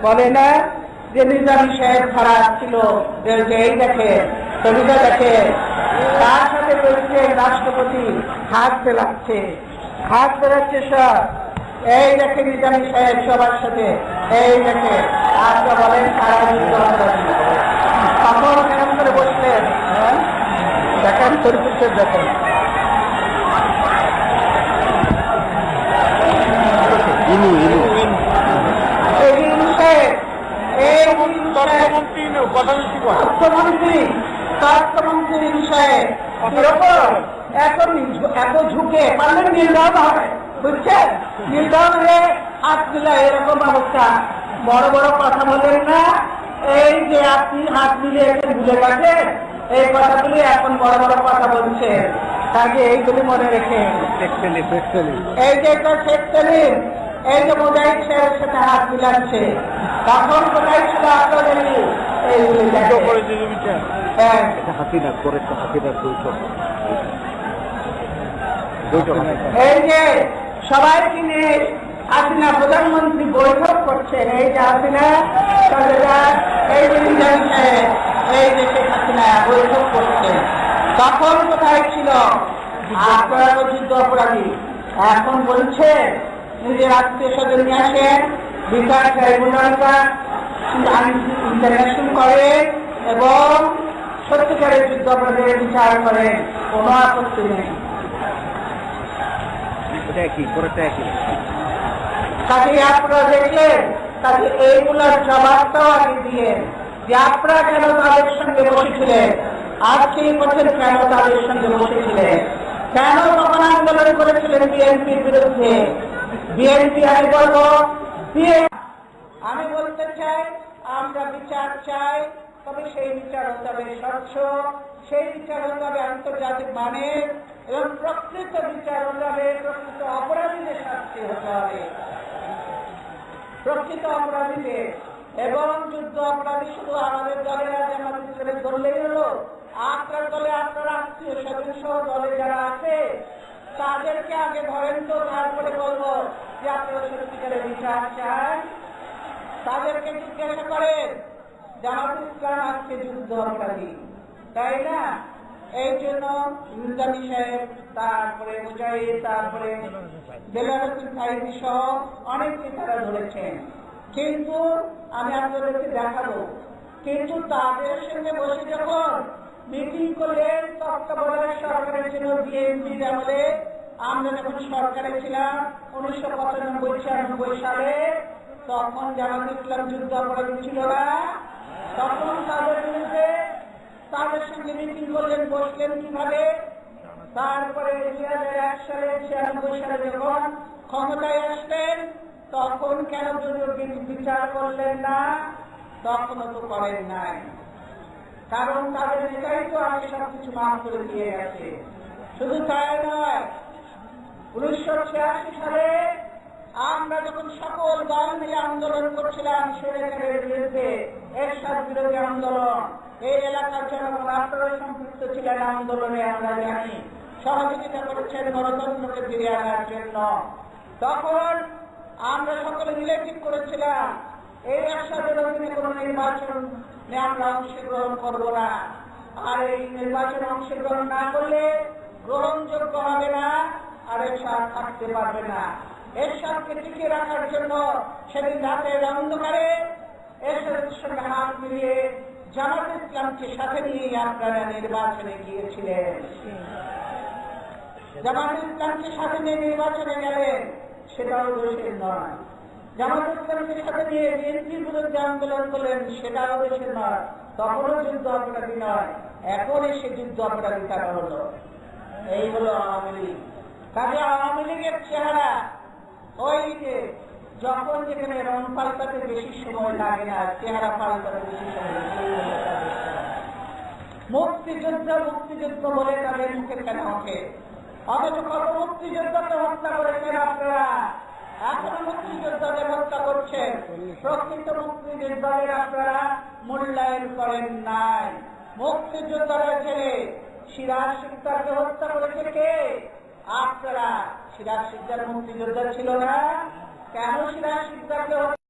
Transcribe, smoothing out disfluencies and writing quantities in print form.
বলে না যে নিজামী সাহেব খারাপ ছিল, এই দেখে ছবিটা দেখে, তার সাথে প্রেসিডেন্ট রাষ্ট্রপতি হাত ফেলাচ্ছে সব, এই দেখে নিজামী সাহেব সবার সাথে, এই দেখে আপনারা বলেন সারা যুদ্ধ তখন কেমন করে বসলেন, দেখেন শরীফের দেখেন তথ্যমন্ত্রীর বিষয়ে এত ঝুঁকে পারলেন নীলগাঁও হয়, বুঝছেন, নীলগাঁও হয়ে হাত মিলা এরকম অবস্থা, বড় বড় কথা বলেন না, এই যে আপনি হাত মিলে ভুলে গেছেন, এই কথাগুলি এখন বড় বড় কথা বলছেন, তাকে এইগুলি মনে রেখে, এই যে এটা শেখ সেলিম, এই যে মোজাহিদ সাহেবের সাথে হাত মিলাচ্ছে, তখন কোথায় ছিল আপনাদের এই যে সবাইকে নিয়ে হাসিনা প্রধানমন্ত্রী বৈঠক করছেন, এই যে হাসিনা এই যে নিজামী সাহেব এই যে শেখ হাসিনা বৈঠক করছেন, তখন কোথায় ছিল আপনারা যুদ্ধ অপরাধী, এখন বলছে নিজের আত্মীয় স্বজন নিয়ে আসেন, বিচার ট্রাইব্যুনালটা ইন্টারন্যাশনাল করেন এবং সত্যিকারের যুদ্ধ অপরাধের বিচার করেন, কোনো আপত্তি নেই। কাজে আপনারা দেখলেন, কাজে এইগুলার জবাবটাও আগে দিয়ে যে আপনারা কেন তাদের সঙ্গে বসেছিলেন, আজকে বলছেন কেন তাদের সঙ্গে বসেছিলেন, কেন তখন আন্দোলন করেছিলেন বিএনপির বিরুদ্ধে। বিএনপি আমি বলতে চাই, আমরা বিচার চাই, তবে সেই বিচার হতে হবে স্বচ্ছ, সেই বিচার হতে হবে আন্তর্জাতিক মানের, এবং প্রকৃত বিচার হতে হবে, প্রকৃত অপরাধীদের শাস্তি হতে হবে, প্রকৃত অপরাধীদের। এবং যুদ্ধ অপরাধী শুধু আমাদের দলের আমাদের ধরলেই হলো, আপনার দলে আপনার আত্মীয় স্বজন সহ দলে যারা আছে তাদেরকে আগে ধরেন, তো তারপরে বলবো যে আপনারা সত্যিকারের বিচার চান, তাদেরকে জিজ্ঞাসা করেন জামাত ইসলাম আজকে যুদ্ধ অপরাধী, তাই না? এই জন্য নিজামী সাহেব, তারপরে মুজাহিদ, তারপরে দেলোয়ার হোসেন সাইদি সহ অনেককে তারা ধরেছেন, কিন্তু আমি আপনাদেরকে দেখাবো, কিন্তু তাদের সঙ্গে বসে যখন মিটিং করলেন তত্ত্বাবধায়ক সরকারের জন্য বিএনপির আমলে, আমরা যখন সরকারে ছিলাম 1995-96 সালে, তখন জামাত ইসলাম যুদ্ধ অপরাধী ছিল না, তখন তাদের বিরুদ্ধে তাদের সঙ্গে মিটিং করলেন, বসলেন কিভাবে, তারপরে 2001 সালে 96 সালে যখন ক্ষমতায় আসলেন, তখন কেন বিচার করলেন না? তখনও তো করেন নাই, কারণ তাদের নেতাই তো আগে সবকিছু মাফ করে দিয়ে গেছে। শুধু তাই নয়, 1986 সালে আমরা যখন সকল দল মিলে আন্দোলন করছিলাম স্বৈরাচারের বিরুদ্ধে, এরশাদ বিরোধী আন্দোলন, এই এলাকার জনগণ আপনারা সম্পৃক্ত ছিলেন আন্দোলনে, আমরা জানি, সহযোগিতা করেছেন গণতন্ত্রকে ফিরিয়ে আনার জন্য। তখন আমরা সকলে মিলে ঠিক করেছিলাম এই এরশাদের অধীনে কোনো নির্বাচনে আমরা অংশগ্রহণ করব না, আর এই নির্বাচনে অংশগ্রহণ না করলে গ্রহণযোগ্য হবে না, আর এরশাদ থাকতে পারবে না। এরশাদকে টিকিয়ে রাখার জন্য সেদিন রাতের অন্ধকারে এরশাদের সঙ্গে হাত মিলিয়ে জামাত ইসলামকে সাথে নিয়ে আপনারা নির্বাচনে গিয়েছিলেন, জামাত ইসলামকে সাথে নিয়ে নির্বাচনে গেলেন, সেটাও দোষের নয়। জামাত ইসলামকে সাথে নিয়ে বিএনপির বিরুদ্ধে আন্দোলন করলেন, সেটাও দোষের নয়, তখনও যুদ্ধ অপরাধী নয়, এখন এসে যুদ্ধ অপরাধী তারা হলো। এই হলো আওয়ামী লীগ। কাজে আওয়ামী লীগের চেহারা ওই যে যখন যেখানে রং পাল্টাতে বেশি সময় লাগে না, চেহারা পাল্টাতে বেশি সময় লাগে। মুক্তিযুদ্ধ বলে তাদের মুখে কেন ওঠে, অথচ কত মুক্তিযোদ্ধাকে হত্যা করেছেন আপনারা, এখনো মুক্তিযোদ্ধাদের হত্যা করছেন, প্রকৃত মুক্তিযোদ্ধাদের আপনারা মূল্যায়ন করেন নাই। মুক্তিযোদ্ধারা ছেড়ে সিরাজ সিকদারকে হত্যা করেছে কে? আপনারা। সিরাজ সিকদার মুক্তিযোদ্ধা ছিল না? কেন সিরাজ সিকদারকে